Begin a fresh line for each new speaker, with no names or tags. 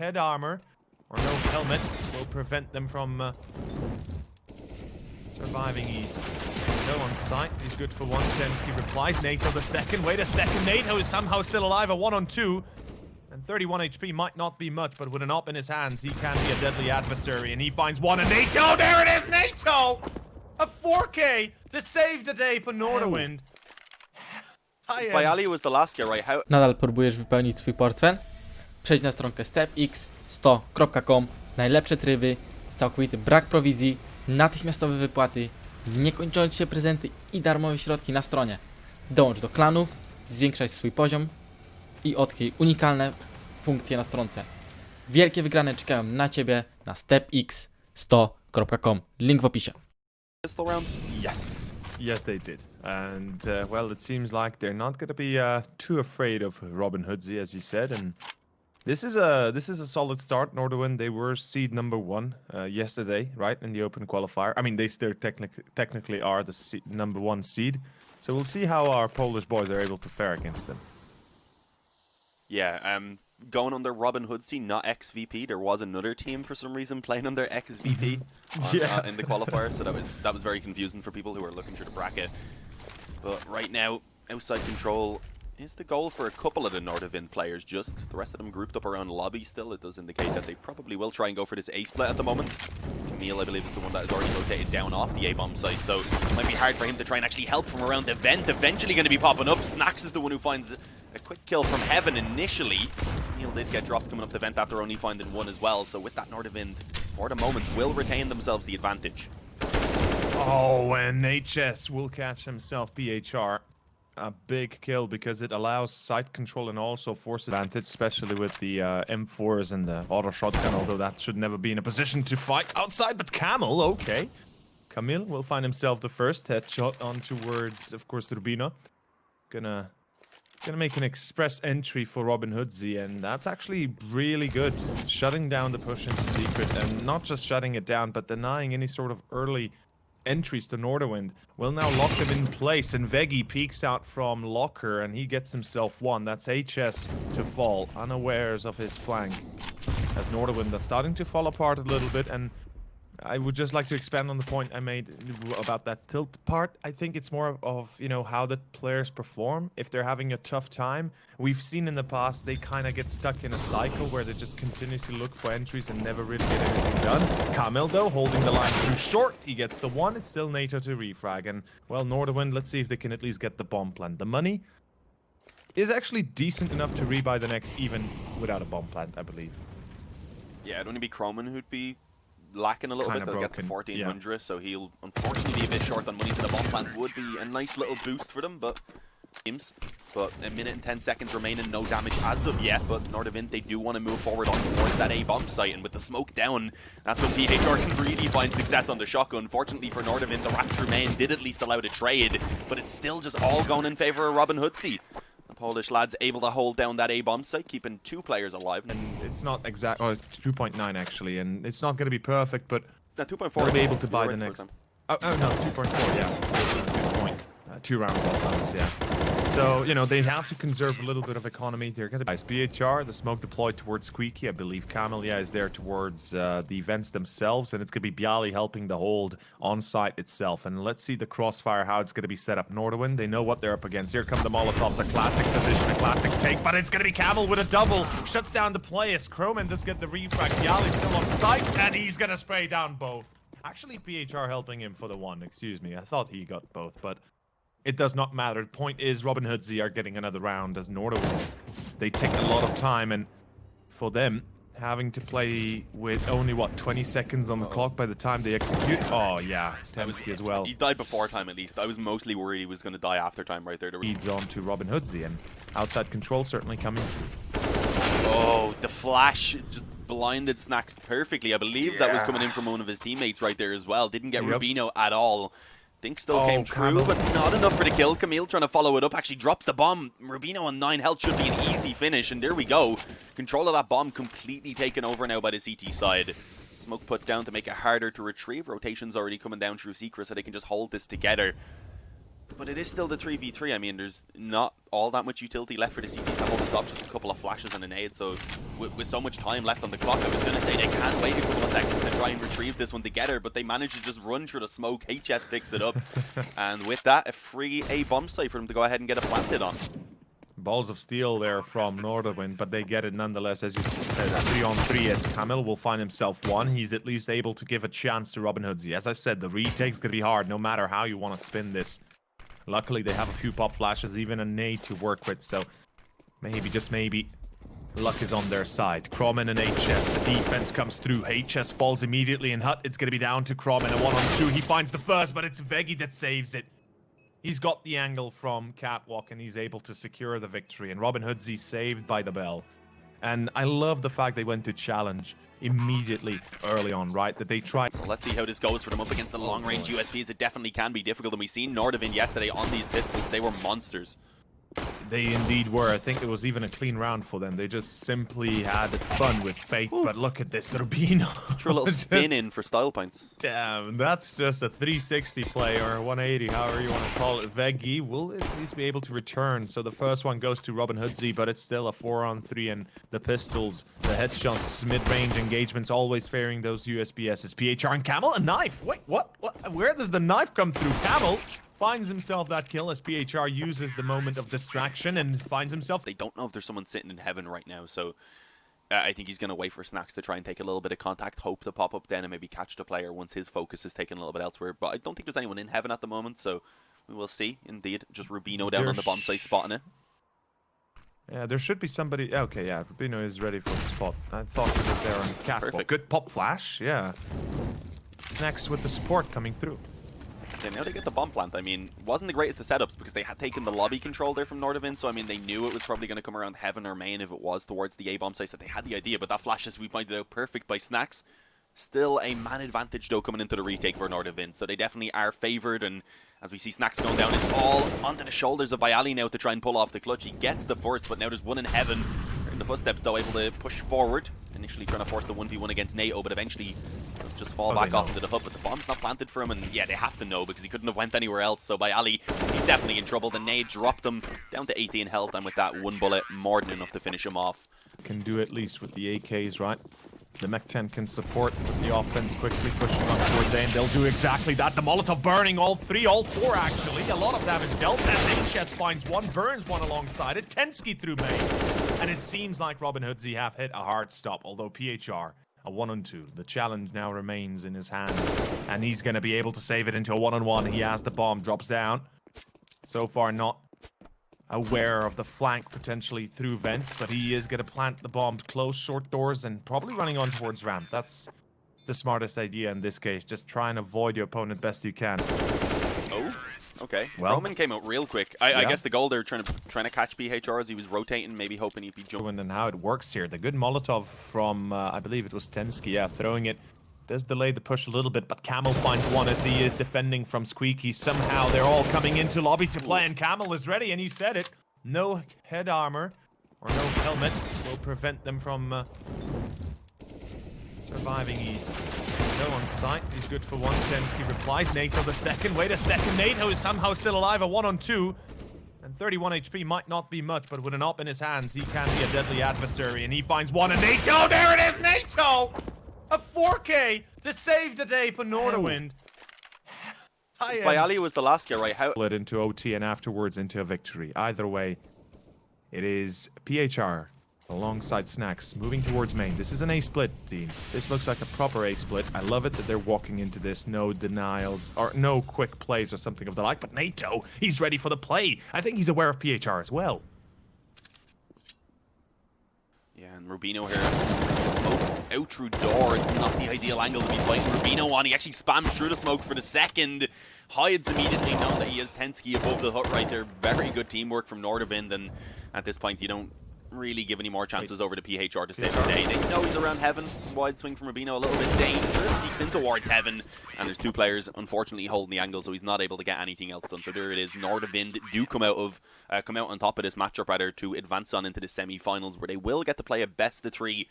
head armor or no helmet will prevent them from surviving easy. No on sight. He's good for one. Chensky replies. NATO the second. Wait a second. NATO is somehow still alive. A 1-on-2. And 31 HP might not be much, but with an op in his hands, he can be a deadly adversary. And he finds one. And NATO! There it is! NATO! A 4K to save the day for Nordavind.
BYALI was the last guy, right? How...
Nadal próbujesz wypełnić swój portfel? Przejdź na stronkę stepx100.com. Najlepsze tryby, całkowity brak prowizji, natychmiastowe wypłaty, niekończące się prezenty i darmowe środki na stronie. Dołącz do klanów, zwiększaj swój poziom i odkryj unikalne funkcje na stronce. Wielkie wygrane czekają na Ciebie na stepx100.com. Link w opisie.
Pistol round?
Yes. Yes, they did. And, well, it seems like they're not going to be too afraid of Hoodzi, as you said. And this is a solid start. Nordavind, they were seed number 1 yesterday, right, in the open qualifier. I mean, they still technically are the number 1 seed. So we'll see how our Polish boys are able to fare against them.
Yeah, going under Hoodzi, not XVP. There was another team for some reason playing under XVP in the qualifier, so that was very confusing for people who are looking through the bracket. But right now, outside control is the goal for a couple of the Nordavind players. Just the rest of them grouped up around lobby. Still, it does indicate that they probably will try and go for this A split at the moment. Camille, I believe, is the one that has already rotated down off the A-bomb site, so it might be hard for him to try and actually help from around the vent. Eventually going to be popping up. Snax is the one who finds a quick kill from heaven initially. Camille did get dropped coming up the vent after only finding one as well, so with that, Nordavind, for the moment, will retain themselves the advantage.
Oh, and HS will catch himself BHR. A big kill because it allows site control and also force advantage, especially with the M4s and the auto shotgun, although that should never be in a position to fight outside. But Camel, okay. Camille will find himself the first headshot on towards, of course, Rubino. Gonna make an express entry for Hoodzi, and that's actually really good. Shutting down the push into secret, and not just shutting it down, but denying any sort of early entries to Nordavind. Will now lock them in place, and Vegi peeks out from locker, and he gets himself one. That's HS to fall, unawares of his flank. As Nordavind are starting to fall apart a little bit, and I would just like to expand on the point I made about that tilt part. I think it's more of, you know, how the players perform. If they're having a tough time, we've seen in the past they kind of get stuck in a cycle where they just continuously look for entries and never really get anything done. Kamil, though, holding the line too short. He gets the one. It's still NATO to refrag. And, well, Nordavind, let's see if they can at least get the bomb plant. The money is actually decent enough to rebuy the next even without a bomb plant, I believe.
Yeah, it'd only be Croman who'd be lacking a little bit. They'll get the 1400, so he'll unfortunately be a bit short on money, so the bomb plant would be a nice little boost for them, but a minute and 10 seconds remaining, no damage as of yet, but Nordavind, they do want to move forward on towards that A-bomb site, and with the smoke down, that's when PHR can really find success on the shotgun. Fortunately for Nordavind, the Rapture main did at least allow the trade, but it's still just all going in favor of Hoodzi. The Polish lads able to hold down that A-bomb site, keeping 2 players alive.
And it's not exact, oh, it's 2.9 actually, and it's not going to be perfect, but
2.4
they'll be able to buy the next. Oh no, 2.4, yeah. Good point. 2 rounds all times, yeah. So, you know, they have to conserve a little bit of economy. They're going to buy BHR, the smoke deployed towards Squeaky. I believe Kamil, yeah, is there towards the events themselves, and it's going to be BYALI helping the hold on site itself. And let's see the crossfire, how it's going to be set up. Nordavind, they know what they're up against. Here come the Molotovs, a classic position, a classic take, but it's going to be Kamil with a double. Shuts down the play as Croman does get the refrag. BYALI still on site, and he's going to spray down both. Actually, PHR helping him for the one, excuse me. I thought he got both, but it does not matter. The point is, Hoodzi are getting another round as Nordavind. They take a lot of time, and for them, having to play with only, what, 20 seconds on the clock by the time they execute? Oh, yeah, Temsky as well.
He died before time, at least. I was mostly worried he was going to die after time right there.
Leads on to Hoodzi, and outside control certainly coming through.
Oh, the flash just blinded Snax perfectly. I believe that was coming in from one of his teammates right there as well. Didn't get Rubino at all. Think still came true, but not enough for the kill. Camille trying to follow it up, actually drops the bomb. Rubino on 9 health should be an easy finish, and there we go. Control of that bomb completely taken over now by the CT side. Smoke put down to make it harder to retrieve. Rotation's already coming down through Secret, so they can just hold this together. But it is still the 3v3. I mean, there's not all that much utility left for the CTs to hold this off, just a couple of flashes and a nade. So with so much time left on the clock, I was going to say they can wait a couple of seconds to try and retrieve this one together, but they manage to just run through the smoke. HS picks it up. And with that, a free A bomb site for them to go ahead and get a planted on.
Balls of steel there from Nordavind, but they get it nonetheless. As you said, a 3-on-3 as Camel will find himself one. He's at least able to give a chance to Robin Hoodzi. As I said, the retake's going to be hard, no matter how you want to spin this. Luckily, they have a few pop flashes, even a nade to work with, so maybe, just maybe, luck is on their side. Cromin and HS, the defense comes through. HS falls immediately, and Hut, it's going to be down to Cromin. A 1-on-2, he finds the first, but it's Vegi that saves it. He's got the angle from Catwalk, and he's able to secure the victory. And Robin Hoodzi saved by the bell. And I love the fact they went to challenge immediately early on, right? That they tried.
So let's see how this goes for them up against the long-range USPs. It definitely can be difficult, and we seen Nordavind yesterday on these pistols. They were monsters.
They indeed were. I think it was even a clean round for them. They just simply had fun with fate. Ooh. But look at this, Rubino.
Threw a little spin in for style points.
Damn, that's just a 360 play or 180, however you want to call it. Vegi will at least be able to return. So the first one goes to Robin Hoodzi, but it's still a 4-on-3, and the pistols, the headshots, mid-range engagements, always fairing those USBSs. PHR and Camel, a knife. Wait, what? Where does the knife come through? Camel finds himself that kill as PHR uses the moment of distraction and finds himself.
They don't know if there's someone sitting in heaven right now, so I think he's going to wait for Snax to try and take a little bit of contact, hope to pop up then and maybe catch the player once his focus is taken a little bit elsewhere. But I don't think there's anyone in heaven at the moment, so we will see. Indeed, just Rubino down on the bomb site spotting it.
Yeah, there should be somebody. Okay, yeah, Rubino is ready for the spot. I thought he was there on Catwalk.
Perfect.
Good pop flash, yeah. Snax with the support coming through.
Yeah, now they get the bomb plant. I mean, wasn't the greatest of setups because they had taken the lobby control there from Nordavind, so I mean, they knew it was probably going to come around heaven or main if it was towards the A-bomb site, so they had the idea, but that flash, as we pointed out, perfect by Snax. Still a man advantage, though, coming into the retake for Nordavind, so they definitely are favored, and as we see Snax going down, it's all onto the shoulders of BYALI now to try and pull off the clutch. He gets the first, but now there's one in heaven. In the footsteps, though, able to push forward. Initially trying to force the 1v1 against NATO, but eventually just fall back off into the hub. But the bomb's not planted for him, and yeah, they have to know because he couldn't have went anywhere else. So BYALI, he's definitely in trouble. The nade dropped him down to 18 health, and with that one bullet, more than enough to finish him off.
Can do at least with the AKs, right? The Mech-10 can support the offense quickly, pushing up towards A, and they'll do exactly that. The Molotov burning all four actually. A lot of damage dealt. As HS finds one, burns one alongside it. Tensky through main. And it seems like Robin Hoodzi have hit a hard stop, although PHR, a 1-on-2. The challenge now remains in his hands, and he's going to be able to save it into a 1-on-1. He has the bomb, drops down. So far not aware of the flank potentially through vents, but he is going to plant the bomb close, short doors, and probably running on towards ramp. That's the smartest idea in this case. Just try and avoid your opponent best you can.
Oh, okay.
Well,
Roman came out real quick. I guess the goal they're trying to catch PHR as he was rotating, maybe hoping he'd be jumping.
And how it works here. The good Molotov from, I believe it was Tensky, yeah, throwing it. Does delay the push a little bit, but Camel finds one as he is defending from Squeaky. Somehow they're all coming into lobby to play, and Camel is ready, and you said it. No head armor or no helmet will prevent them from surviving easy. No on site. He's good for one. Tensky replies. NATO the second. Wait a second. NATO is somehow still alive. A 1-on-2. And 31 HP might not be much, but with an op in his hands, he can be a deadly adversary. And he finds one. And NATO! There it is! NATO! A 4K to save the day for Nordavind.
BYALI was the last guy, right? How?
Led into OT and afterwards into a victory. Either way, it is PHR alongside Snax moving towards main. This is an A-split team. This looks like a proper A-split. I love it that they're walking into this. No denials or no quick plays or something of the like. But NATO, he's ready for the play. I think he's aware of PHR as well.
Yeah, and Rubino here, smoke out through door. It's not the ideal angle to be fighting Rubino on. He actually spams through the smoke for the second. Hides immediately, knowing that he has Tensky above the hut right there. Very good teamwork from Nordavind, and at this point you don't really give any more chances over to PHR to save the day. They know he's around heaven. Wide swing from Rubino, a little bit dangerous. Peeks in towards heaven, and there's two players unfortunately holding the angle, so he's not able to get anything else done. So there it is. Nordavind do come out on top of this matchup rather to advance on into the semi-finals, where they will get to play a best of 3